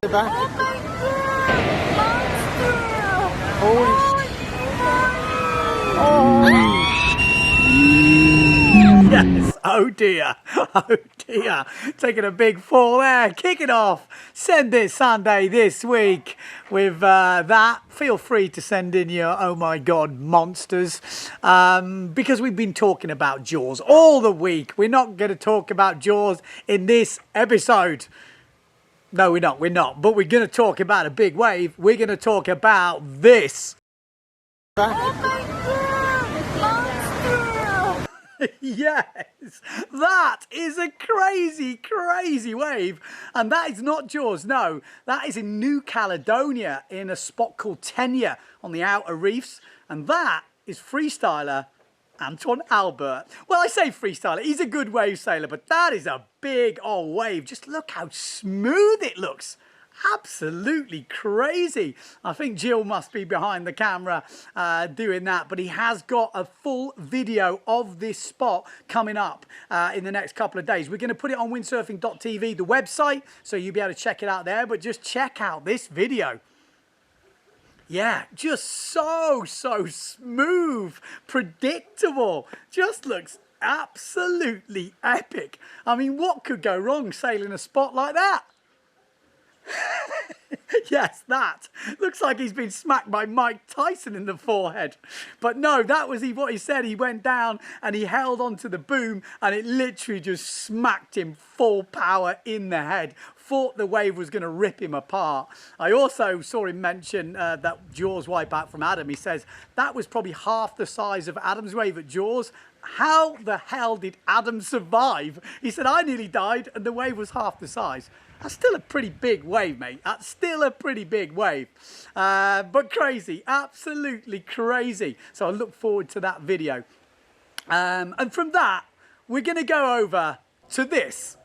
the back. Oh my God! Monster! Oh, yes. Oh dear. Oh dear. Taking a big fall there. Kick it off. Send it Sunday this week with that. Feel free to send in your oh my God monsters, because we've been talking about Jaws all the week. We're not going to talk about Jaws in this episode. No, we're not. But we're going to talk about a big wave. We're going to talk about this. Oh my God! Monster! Yes, that is a crazy wave. And that is not Jaws, no. That is in New Caledonia in a spot called Tenya on the outer reefs. And that is freestyler Anton Albert. Well, I say freestyler, he's a good wave sailor, but that is a big old wave. Just look how smooth it looks. Absolutely crazy. I think Jill must be behind the camera doing that, but he has got a full video of this spot coming up in the next couple of days. We're going to put it on Windsurfing.TV, the website, so you'll be able to check it out there, but just check out this video. Yeah, just so smooth, predictable, just looks absolutely epic. I mean, what could go wrong sailing a spot like that? Yes, that looks like he's been smacked by Mike Tyson in the forehead. But no, that was what he said. He went down and he held onto the boom and it literally just smacked him full power in the head. Thought the wave was going to rip him apart. I also saw him mention that Jaws wipeout from Adam. He says that was probably half the size of Adam's wave at Jaws. How the hell did Adam survive? He said, I nearly died and the wave was half the size. That's still a pretty big wave, mate. That's still a pretty big wave. But crazy, absolutely crazy. So I look forward to that video. And from that, we're going to go over to this.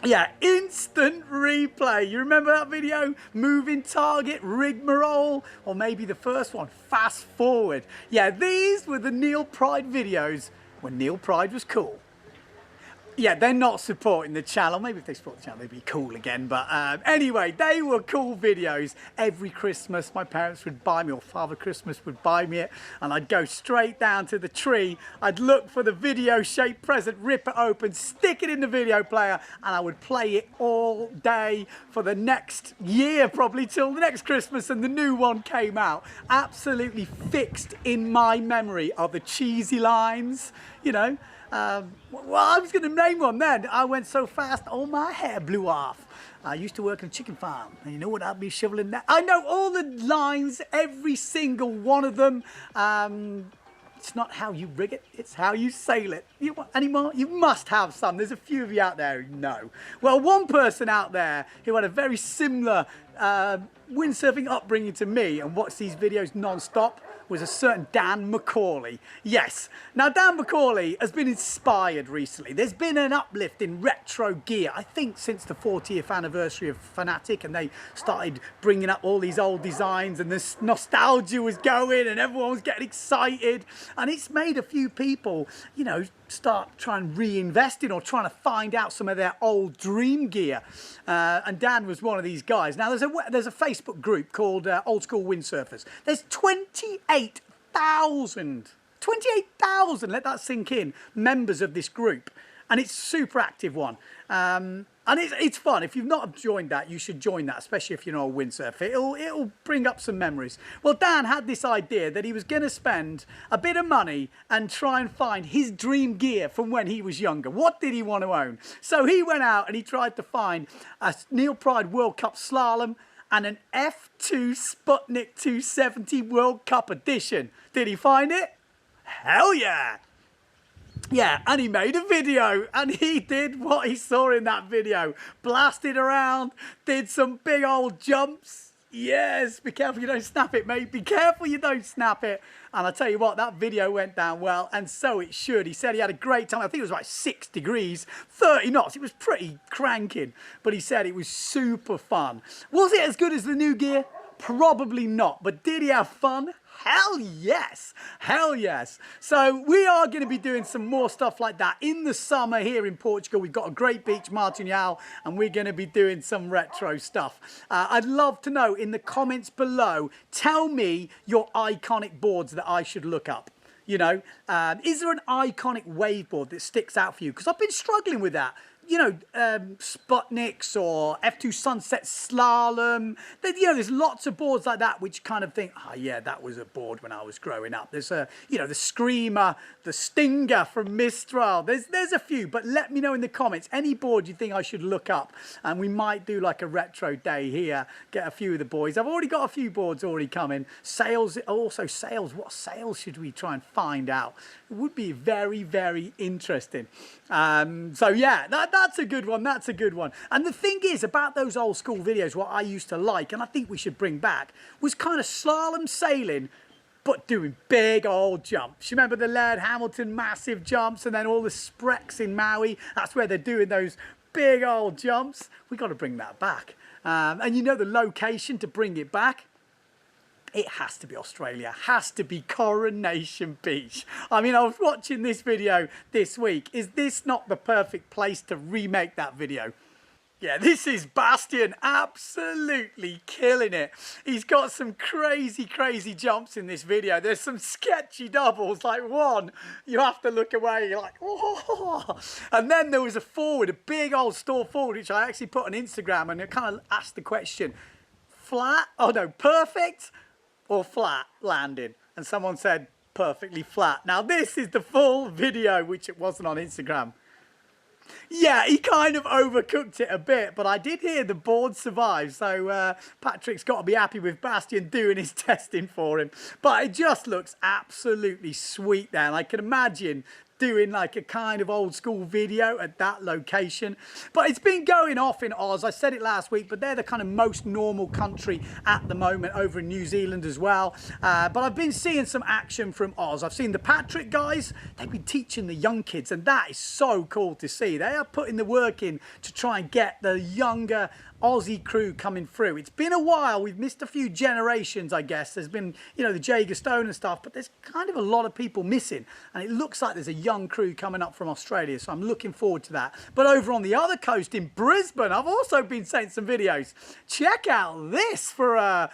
Yeah, instant replay. You remember that video? Moving target, rigmarole, or maybe the first one, fast forward. Yeah, these were the Neil Pride videos when Neil Pride was cool. Yeah, they're not supporting the channel. Maybe if they support the channel, they'd be cool again. But anyway, they were cool videos. Every Christmas, my parents would buy me, or Father Christmas would buy me it. And I'd go straight down to the tree. I'd look for the video-shaped present, rip it open, stick it in the video player, and I would play it all day for the next year, probably till the next Christmas and the new one came out. Absolutely fixed in my memory are the cheesy lines, you know. Well, I was going to name one then. I went so fast, all my hair blew off. I used to work in a chicken farm, and you know what I'd be shoveling that? I know all the lines, every single one of them. It's not how you rig it, it's how you sail it. You want any more? You must have some. There's a few of you out there who know. Well, one person out there who had a very similar windsurfing upbringing to me and watched these videos non-stop was a certain Dan McCauley. Yes. Now, Dan McCauley has been inspired recently. There's been an uplift in retro gear, I think since the 40th anniversary of Fanatic, and they started bringing up all these old designs and this nostalgia was going and everyone was getting excited. And it's made a few people, you know, start trying reinvesting or trying to find out some of their old dream gear. And Dan was one of these guys. Now, there's a Facebook group called Old School Windsurfers. There's 28,000, let that sink in, members of this group. And it's a super active one. And it's fun. If you've not joined that, you should join that, especially if you're not a windsurfer. It'll bring up some memories. Well, Dan had this idea that he was going to spend a bit of money and try and find his dream gear from when he was younger. What did he want to own? So he went out and he tried to find a Neil Pride World Cup slalom and an F2 Sputnik 270 World Cup edition. Did he find it? Hell yeah! Yeah, and he made a video, and he did what he saw in that video. Blasted around, did some big old jumps. Yes, be careful you don't snap it, mate. Be careful you don't snap it. And I tell you what, that video went down well, and so it should. He said he had a great time. I think it was like 6 degrees, 30 knots. It was pretty cranking, but he said it was super fun. Was it as good as the new gear? Probably not, but did he have fun? Hell yes, hell yes. So we are going to be doing some more stuff like that in the summer here in Portugal. We've got a great beach, Martinhal, and we're going to be doing some retro stuff. I'd love to know in the comments below, tell me your iconic boards that I should look up. You know, is there an iconic waveboard that sticks out for you? Because I've been struggling with that. You know, Sputniks or F2 Sunset Slalom. You know, there's lots of boards like that which kind of think, oh yeah, that was a board when I was growing up. There's you know, the Screamer, the Stinger from Mistral. There's a few, but let me know in the comments any board you think I should look up, and we might do like a retro day here. Get a few of the boys. I've already got a few boards already coming. Sails, also sails. What sails should we try and find out? It would be very, very interesting. So yeah, that's a good one. That's a good one. And the thing is about those old school videos, what I used to like, and I think we should bring back, was kind of slalom sailing, but doing big old jumps. You remember the Laird Hamilton massive jumps, and then all the Sprecs in Maui? That's where they're doing those big old jumps. We got to bring that back. And you know the location to bring it back? It has to be Australia, has to be Coronation Beach. I mean, I was watching this video this week. Is this not the perfect place to remake that video? Yeah, this is Bastian absolutely killing it. He's got some crazy, crazy jumps in this video. There's some sketchy doubles, like one, you have to look away, you're like, oh. And then there was a forward, a big old store forward, which I actually put on Instagram, and it kind of asked the question, flat, oh no, perfect or flat landing? And someone said perfectly flat. Now this is the full video, which it wasn't on Instagram. Yeah, he kind of overcooked it a bit, but I did hear the board survive, so Patrick's got to be happy with Bastian doing his testing for him. But it just looks absolutely sweet there, and I can imagine doing like a kind of old school video at that location. But it's been going off in Oz. I said it last week, but they're the kind of most normal country at the moment, over in New Zealand as well. But I've been seeing some action from Oz. I've seen the Patrick guys, they've been teaching the young kids, and that is so cool to see. They are putting the work in to try and get the younger Aussie crew coming through. It's been a while. We've missed a few generations, I guess. There's been, you know, the Jager Stone and stuff, but there's kind of a lot of people missing. And it looks like there's a young crew coming up from Australia, so I'm looking forward to that. But over on the other coast in Brisbane, I've also been sent some videos. Check out this for a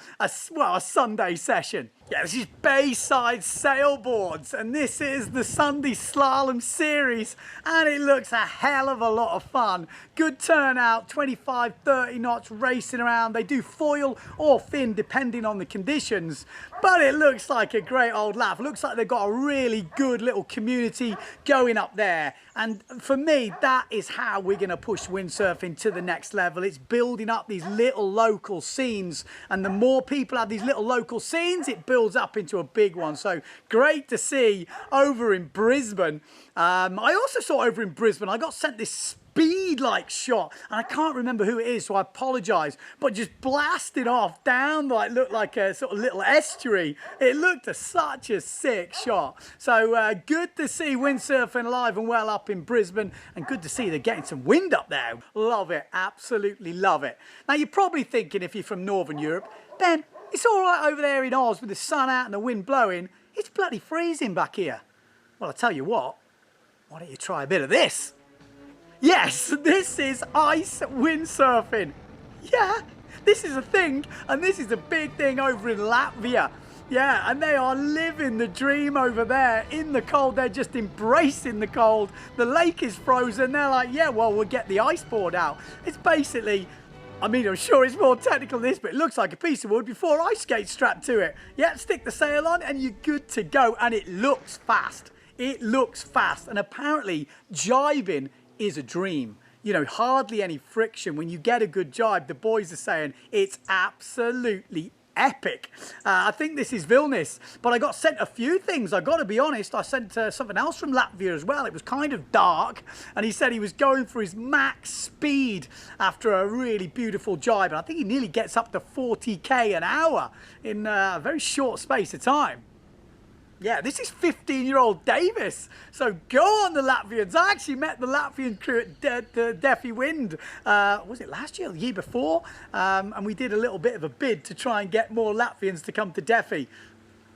Sunday session. Yeah, this is Bayside Sailboards, and this is the Sunday Slalom Series, and it looks a hell of a lot of fun. Good turnout, 25, 30 knots racing around. They do foil or fin depending on the conditions, but it looks like a great old laugh. It looks like they've got a really good little community going up there, and for me, that is how we're going to push windsurfing to the next level. It's building up these little local scenes, and the more people have these little local scenes, it builds up into a big one. So great to see over in Brisbane. I also saw over in Brisbane, I got sent this speed-like shot, and I can't remember who it is, so I apologise, but just blasted off down, like, looked like a sort of little estuary. It looked such a sick shot. So good to see windsurfing alive and well up in Brisbane, and good to see they're getting some wind up there. Love it, absolutely love it. Now you're probably thinking, if you're from Northern Europe, Ben, it's all right over there in Oz with the sun out and the wind blowing. It's bloody freezing back here. Well, I tell you what, why don't you try a bit of this? Yes, this is ice windsurfing. Yeah, this is a thing, and this is a big thing over in Latvia. Yeah, and they are living the dream over there in the cold. They're just embracing the cold. The lake is frozen. They're like, yeah, well, we'll get the ice board out. It's basically, I mean, I'm sure it's more technical than this, but it looks like a piece of wood before ice skates strapped to it. Yeah, stick the sail on and you're good to go. And it looks fast. It looks fast. And apparently, jibing is a dream. You know, hardly any friction. When you get a good jibe, the boys are saying it's absolutely epic. I think this is Vilnius, but I got sent a few things. I got to be honest, I sent something else from Latvia as well. It was kind of dark, and he said he was going for his max speed after a really beautiful jibe, and I think he nearly gets up to 40k an hour in a very short space of time. Yeah, this is 15-year-old Davis. So go on, the Latvians. I actually met the Latvian crew at Defi Wind, was it last year or the year before? And we did a little bit of a bid to try and get more Latvians to come to Defi.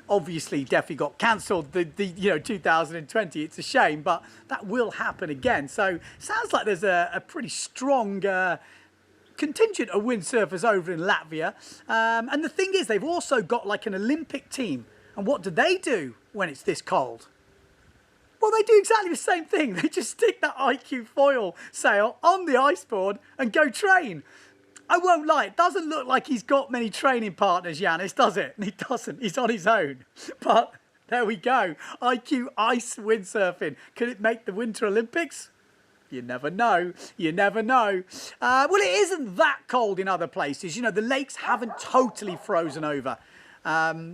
obviously definitely got cancelled, the 2020. It's a shame, but that will happen again. So sounds like there's a pretty strong contingent of windsurfers over in Latvia. And the thing is, they've also got like an Olympic team. And what do when it's this cold? Well, they do exactly the same thing. They just stick that IQ foil sail on the iceboard and go train. I won't lie, it doesn't look like he's got many training partners, Yanis, does it? He doesn't. He's on his own. But there we go. IQ ice windsurfing. Could it make the Winter Olympics? You never know. You never know. Well, it isn't that cold in other places. You know, the lakes haven't totally frozen over.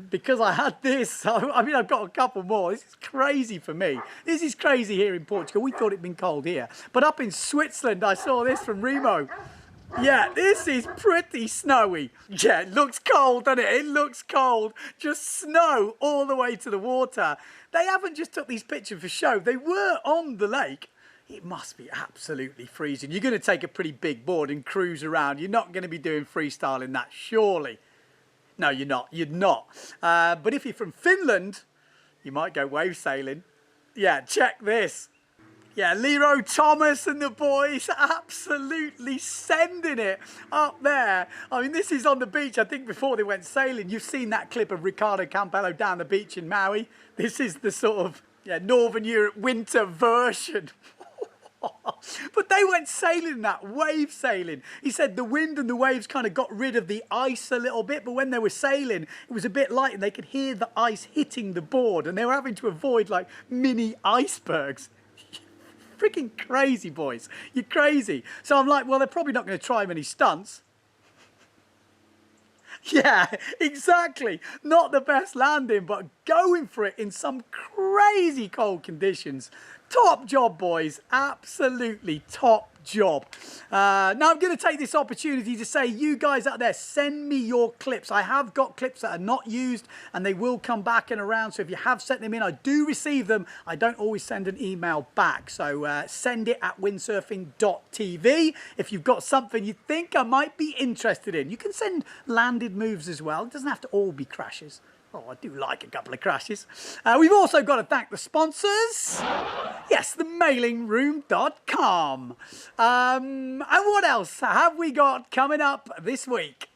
Because I had this, I mean, I've got a couple more. This is crazy for me. This is crazy here in Portugal. We thought it'd been cold here. But up in Switzerland, I saw this from Remo. Yeah, this is pretty snowy. Yeah, it looks cold, doesn't it? It looks cold. Just snow all the way to the water. They haven't just took these pictures for show. They were on the lake. It must be absolutely freezing. You're going to take a pretty big board and cruise around. You're not going to be doing freestyle in that, surely. No, you're not. You're not. But if you're from Finland, you might go wave sailing. Yeah, check this. Yeah, Leroy Thomas and the boys absolutely sending it up there. I mean, this is on the beach, I think, before they went sailing. You've seen that clip of Ricardo Campello down the beach in Maui. This is the sort of Northern Europe winter version. But they went sailing in that, wave sailing. He said the wind and the waves kind of got rid of the ice a little bit, but when they were sailing, it was a bit light and they could hear the ice hitting the board and they were having to avoid like mini icebergs. Freaking crazy, boys. You're crazy. So I'm like, well, they're probably not going to try many stunts. Yeah, exactly. Not the best landing, but going for it in some crazy cold conditions. Top job, boys. Absolutely top job. Now I'm going to take this opportunity to say, you guys out there, send me your clips. I have got clips that are not used and they will come back and around. So if you have sent them in, I do receive them. I don't always send an email back. So send it at Windsurfing.TV. If you've got something you think I might be interested in, you can send landed moves as well. It doesn't have to all be crashes. Oh, I do like a couple of crashes. We've also got to thank the sponsors. Yes, themailingroom.com. And what else have we got coming up this week?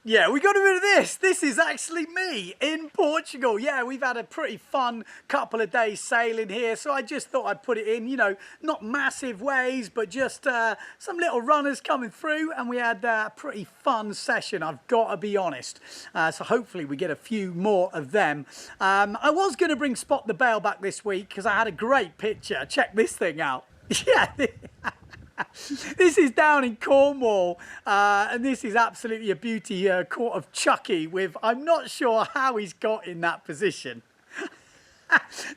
Yeah, we got a bit of this. This is actually me in Portugal. Yeah, we've had a pretty fun couple of days sailing here, so I just thought I'd put it in, you know, not massive waves, but just some little runners coming through, and we had a pretty fun session, I've got to be honest. So hopefully we get a few more of them. I was going to bring Spot the Bale back this week because I had a great picture. Check this thing out. Yeah. This is down in Cornwall, and this is absolutely a beauty, caught of Chucky with, I'm not sure how he's got in that position.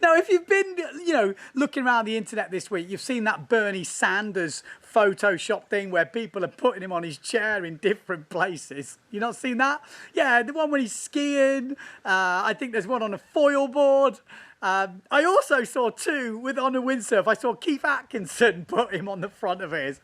Now, if you've been, you know, looking around the internet this week, you've seen that Bernie Sanders Photoshop thing where people are putting him on his chair in different places. You not seen that? Yeah, the one when he's skiing. I think there's one on a foil board. I also saw two on a windsurf. I saw Keith Atkinson put him on the front of his.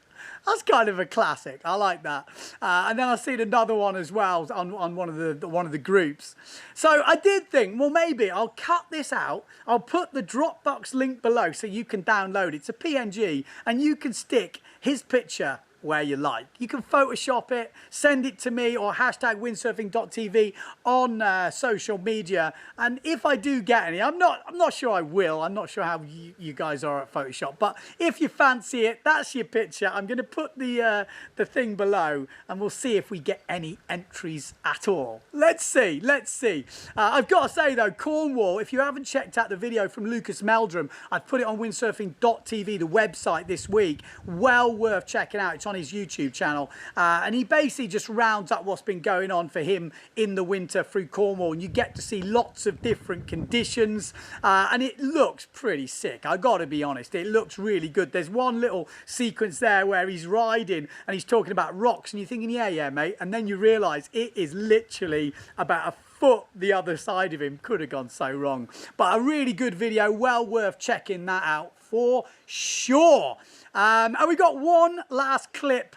That's kind of a classic. I like that. And then I've seen another one as well on one of the groups. So I did think, well, maybe I'll cut this out. I'll put the Dropbox link below so you can download it. It's a PNG, and you can stick his picture where you like. You can Photoshop it, send it to me, or hashtag Windsurfing.TV on social media. And if I do get any, I'm not sure I will. I'm not sure how you guys are at Photoshop. But if you fancy it, that's your picture. I'm going to put the thing below, and we'll see if we get any entries at all. Let's see. Let's see. I've got to say though, Cornwall, if you haven't checked out the video from Lucas Meldrum, I've put it on Windsurfing.TV, the website this week. Well worth checking out. It's on his YouTube channel, and he basically just rounds up what's been going on for him in the winter through Cornwall, and you get to see lots of different conditions, and it looks pretty sick. I gotta be honest, it looks really good. There's one little sequence there where he's riding and he's talking about rocks, and you're thinking, yeah mate, and then you realize it is literally about a foot the other side of him. Could have gone so wrong, but a really good video, well worth checking that out for sure. And we got one last clip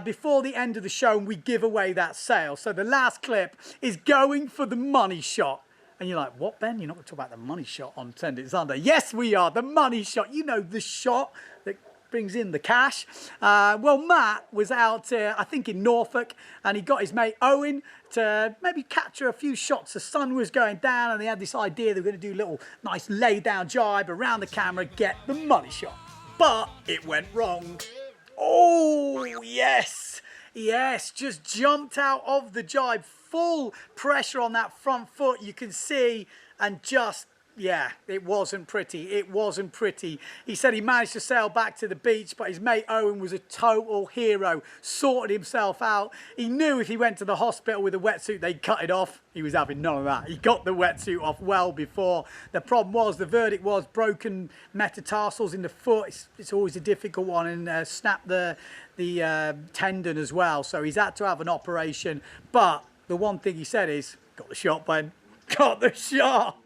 before the end of the show, and we give away that sale. So the last clip is going for the money shot. And you're like, what, Ben? You're not going to talk about the money shot on Send It Sunday. Yes, we are. The money shot. You know, the shot that brings in the cash. Well, Matt was out, I think, in Norfolk, and he got his mate Owen to maybe capture a few shots. The sun was going down, and they had this idea they were going to do a little nice lay-down jibe around the camera, get the money shot. But it went wrong. Oh, yes. Yes, just jumped out of the jibe. Full pressure on that front foot, you can see, and just, yeah, it wasn't pretty. It wasn't pretty. He said he managed to sail back to the beach, but his mate Owen was a total hero, sorted himself out. He knew if he went to the hospital with a wetsuit, they'd cut it off. He was having none of that. He got the wetsuit off well before. The problem was, the verdict was broken metatarsals in the foot. It's always a difficult one, and snapped the tendon as well. So he's had to have an operation. But the one thing he said is, got the shot, Ben. Got the shot.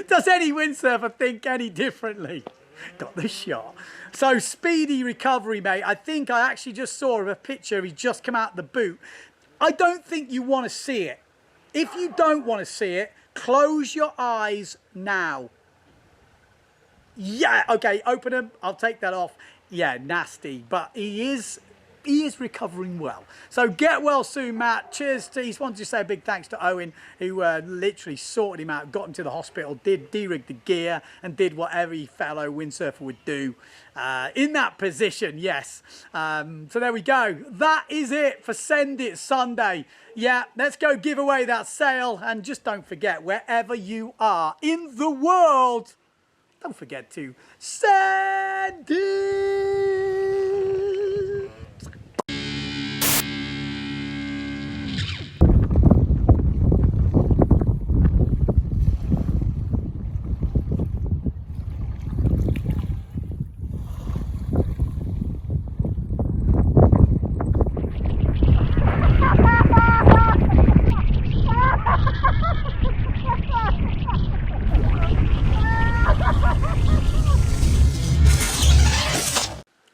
Does any windsurfer think any differently? Got the shot. So speedy recovery, mate. I think I actually just saw a picture. He's just come out the boot. I don't think you want to see it. If you don't want to see it, close your eyes now. Yeah, okay, open them. I'll take that off. Yeah, nasty. But he is recovering well. So get well soon, Matt. Cheers to, he wanted to say a big thanks to Owen, who literally sorted him out, got him to the hospital, de-rigged the gear, and did what every fellow windsurfer would do in that position, yes. So there we go. That is it for Send It Sunday. Yeah, let's go give away that sail, and just don't forget, wherever you are in the world, don't forget to send it.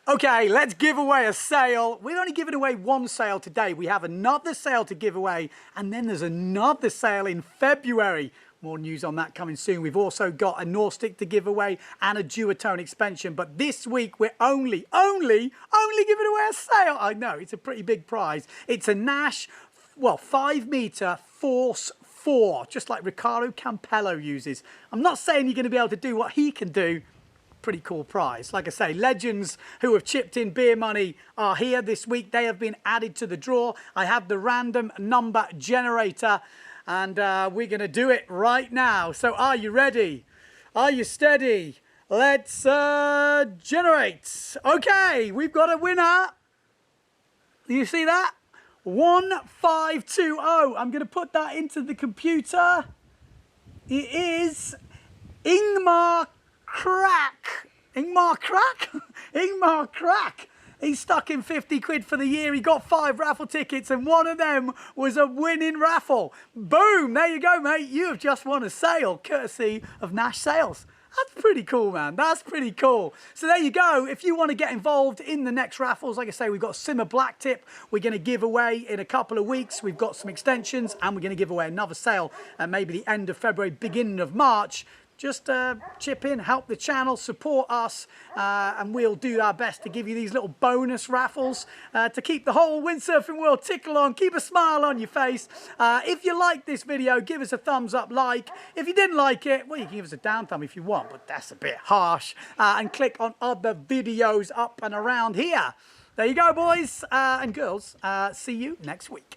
Okay, let's give away a sail. We're only giving away one sail today. We have another sail to give away, and then there's another sail in February. More news on that coming soon. We've also got a North Stick to give away and a duotone expansion. But this week, we're only giving away a sail. I know, it's a pretty big prize. It's a Naish, well, 5 meter Force 4, just like Riccardo Campello uses. I'm not saying you're going to be able to do what he can do. Pretty cool prize. Like I say, legends who have chipped in beer money are here this week. They have been added to the draw. I have the random number generator, and we're going to do it right now. So are you ready? Are you steady? Let's generate. Okay, we've got a winner. You see that? 1520. I'm going to put that into the computer. It is Ingmar Crack. Ingmar Crack? Ingmar Crack. He's stuck in 50 quid for the year. He got 5 raffle tickets, and one of them was a winning raffle. Boom! There you go, mate. You have just won a sail, courtesy of Naish Sails. That's pretty cool, man. That's pretty cool. So there you go. If you want to get involved in the next raffles, like I say, we've got Simmer Black Tip. We're going to give away in a couple of weeks. We've got some extensions, and we're going to give away another sail at maybe the end of February, beginning of March. Just chip in, help the channel, support us, and we'll do our best to give you these little bonus raffles to keep the whole windsurfing world tickle on, keep a smile on your face. If you like this video, give us a thumbs up, like. If you didn't like it, well, you can give us a down thumb if you want, but that's a bit harsh. And click on other videos up and around here. There you go, boys and girls. See you next week.